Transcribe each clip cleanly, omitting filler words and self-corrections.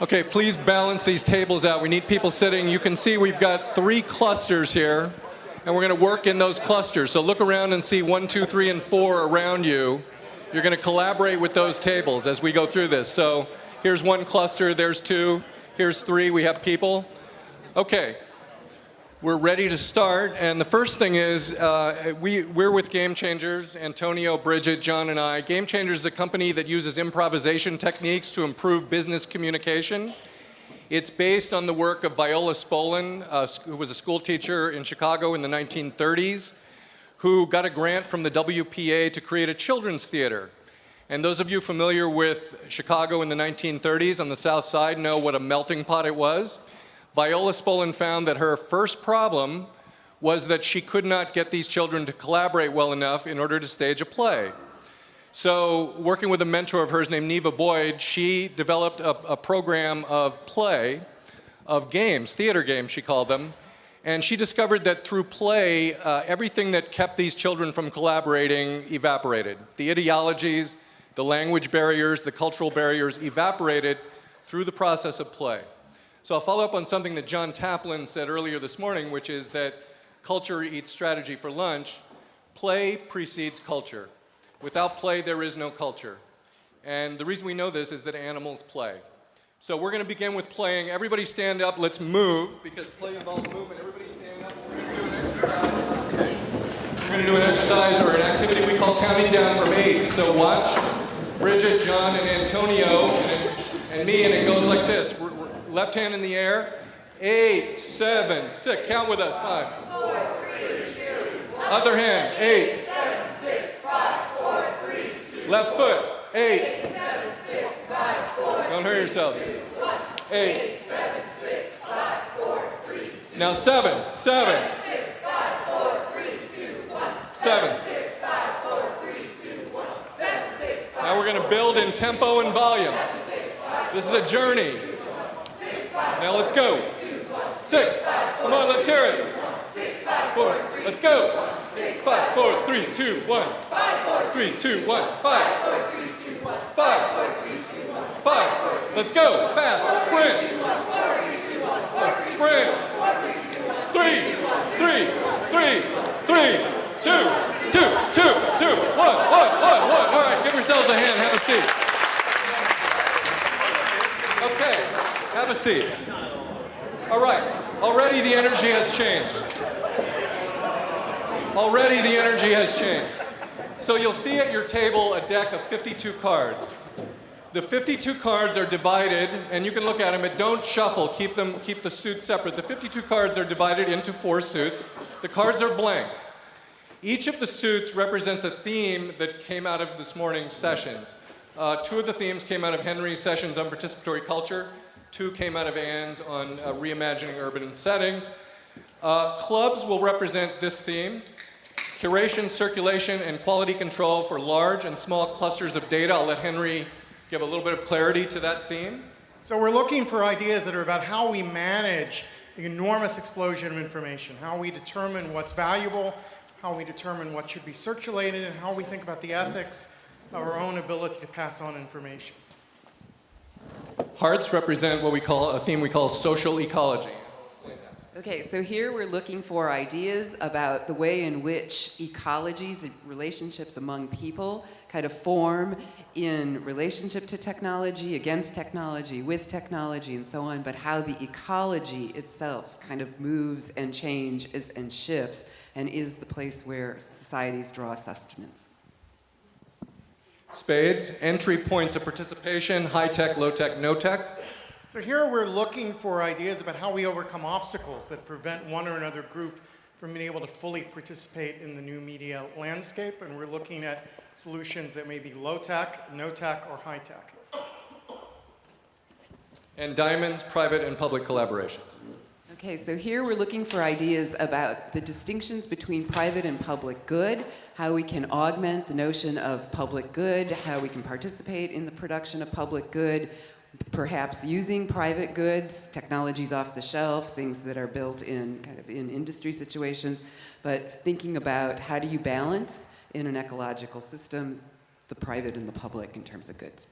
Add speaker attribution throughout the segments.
Speaker 1: Okay, please balance these tables out. We need people sitting. You can see we've got 3 clusters here, and we're going to work in those clusters. So look around and see 1, 2, 3, and 4 around you. You're going to collaborate with those tables as we go through this. So here's 1 cluster, there's 2, here's 3, we have people. Okay, we're ready to start, and the first thing is we're with Game Changers, Antonio, Bridget, John, and I. Game Changers is a company that uses improvisation techniques to improve business communication. It's based on the work of Viola Spolin, who was a school teacher in Chicago in the 1930s, who got a grant from the WPA to create a children's theater. And those of you familiar with Chicago in the 1930s on the South Side know what a melting pot it was. Viola Spolin found that her first problem was that she could not get these children to collaborate well enough in order to stage a play. So, working with a mentor of hers named Neva Boyd, she developed a program of play, of games, theater games she called them, and she discovered that through play, everything that kept these children from collaborating evaporated. The ideologies, the language barriers, the cultural barriers evaporated through the process of play. So I'll follow up on something that John Taplin said earlier this morning, which is that culture eats strategy for lunch. Play precedes culture. Without play, there is no culture. And the reason we know this is that animals play. So we're going to begin with playing. Everybody stand up. Let's move, because play involves movement. Everybody stand up. We're going to do an exercise. We're going to do an exercise or an activity we call counting down from 8. So watch Bridget, John, and Antonio, and me, and it goes like this. Left hand in the air. 8, 7, 6. Count with us. 5.
Speaker 2: 4, 3, 2, 1.
Speaker 1: Other hand. 8.
Speaker 2: 7, 6, 5, 4, 3, 2.
Speaker 1: Left foot. 8.
Speaker 2: 7, 6, 5, 4.
Speaker 1: Don't hurt yourself. 8.
Speaker 2: 7, 6, 5, 4, 3, 2.
Speaker 1: Now 7. 7.
Speaker 2: 6, 5, 4, 3, 2, 1.
Speaker 1: 7.
Speaker 2: 6, 5, 4, 3, 2, 1. 7, 6, 5.
Speaker 1: Now we're going to build in tempo and volume. This is a journey. Now let's go. 6. Come on, let's hear it. 4. Let's go. 5, 4, 3, 2, 1. 3, 2, 1. 5. 5. Let's go. Fast. Sprint. Sprint. 3, 2, 2, 2, 1. All right, give yourselves a hand. Have a seat. Okay, have a seat. All right, already the energy has changed. Already the energy has changed. So you'll see at your table a deck of 52 cards. The 52 cards are divided, and you can look at them, but don't shuffle, keep the suits separate. The 52 cards are divided into 4 suits. The cards are blank. Each of the suits represents a theme that came out of this morning's sessions. 2 of the themes came out of Henry's sessions on participatory culture. 2 came out of Anne's on reimagining urban settings. Clubs will represent this theme: curation, circulation, and quality control for large and small clusters of data. I'll let Henry give a little bit of clarity to that theme.
Speaker 3: So we're looking for ideas that are about how we manage the enormous explosion of information, how we determine what's valuable, how we determine what should be circulated, and how we think about the ethics of our own ability to pass on information.
Speaker 1: Hearts represent what we call a theme we call social ecology.
Speaker 4: Okay, so here we're looking for ideas about the way in which ecologies and relationships among people kind of form in relationship to technology, against technology, with technology, and so on, but how the ecology itself kind of moves and changes and shifts and is the place where societies draw sustenance.
Speaker 1: Spades, entry points of participation, high-tech, low-tech, no-tech.
Speaker 3: So here we're looking for ideas about how we overcome obstacles that prevent one or another group from being able to fully participate in the new media landscape, and we're looking at solutions that may be low-tech, no-tech, or high-tech.
Speaker 1: And diamonds, private and public collaborations.
Speaker 4: Okay, so here we're looking for ideas about the distinctions between private and public good, how we can augment the notion of public good, how we can participate in the production of public good, perhaps using private goods, technologies off the shelf, things that are built in kind of in industry situations, but thinking about how do you balance in an ecological system the private and the public in terms of goods.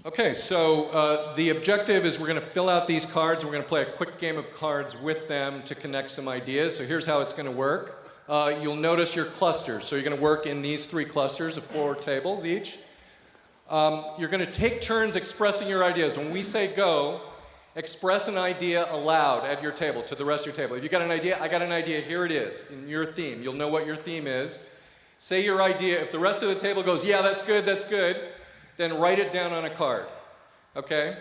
Speaker 1: Okay, so the objective is we're going to fill out these cards. We're going to play a quick game of cards with them to connect some ideas. So here's how it's going to work. You'll notice your clusters. So you're going to work in these 3 clusters of 4 tables each. You're going to take turns expressing your ideas. When we say go, express an idea aloud at your table, to the rest of your table. If you got an idea, I got an idea, here it is, in your theme. You'll know what your theme is. Say your idea. If the rest of the table goes, yeah, that's good, then write it down on a card, okay?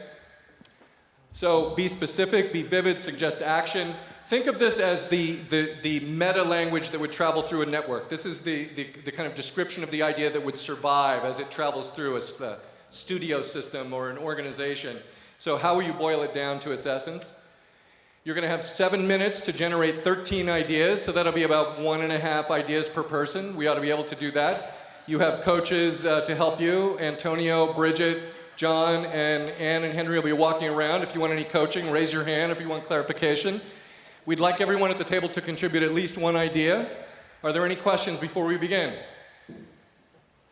Speaker 1: So be specific, be vivid, suggest action. Think of this as the meta language that would travel through a network. This is the kind of description of the idea that would survive as it travels through a studio system or an organization. So how will you boil it down to its essence? You're going to have 7 minutes to generate 13 ideas, so that'll be about 1.5 ideas per person. We ought to be able to do that. You have coaches to help you. Antonio, Bridget, John, and Ann and Henry will be walking around. If you want any coaching, raise your hand if you want clarification. We'd like everyone at the table to contribute at least 1 idea. Are there any questions before we begin?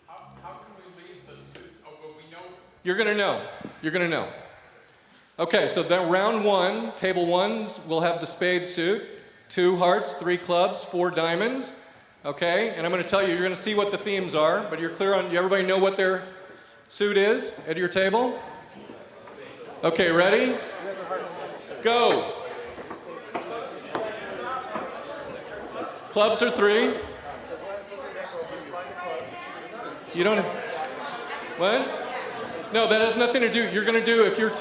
Speaker 5: How can we leave the suit? Oh, well, we know.
Speaker 1: You're going to know. You're going to know. Okay, so then round 1, table 1s, we'll have the spade suit, 2 hearts, 3 clubs, 4 diamonds. Okay, and I'm going to tell you, you're going to see what the themes are, but you're clear on, everybody know what their suit is at your table? Okay, ready? Go. Clubs are 3. You don't, what? No, that has nothing to do, you're going to do, if you're,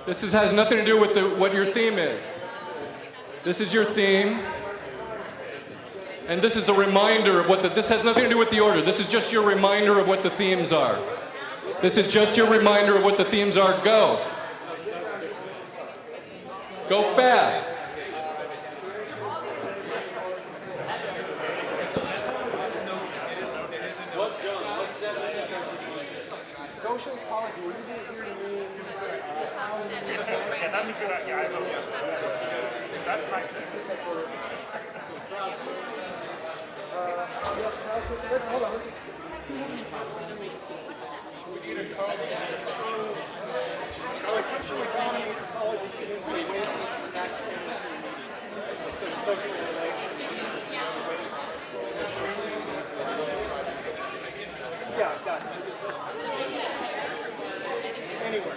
Speaker 1: this has nothing to do with what your theme is. This is your theme. And this is a reminder of what this has nothing to do with the order. This is just your reminder of what the themes are. This is just your reminder of what the themes are. Go. Go fast.
Speaker 6: Social ecology, what is it here to mean?
Speaker 7: Yeah, that's a good idea. I know. That's my tip.
Speaker 6: Hold on. Essentially, ecology should include ways of social relations. Yeah, exactly. Anywhere.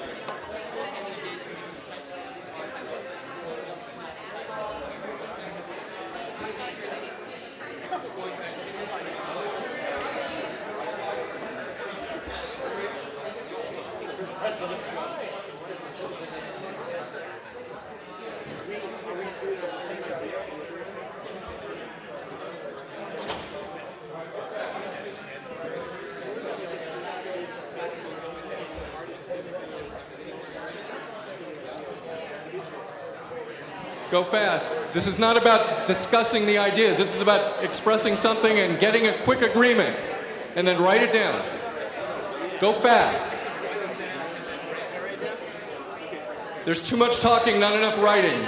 Speaker 1: Go fast. This is not about discussing the ideas. This is about expressing something and getting a quick agreement. And then write it down. Go fast. There's too much talking, not enough writing.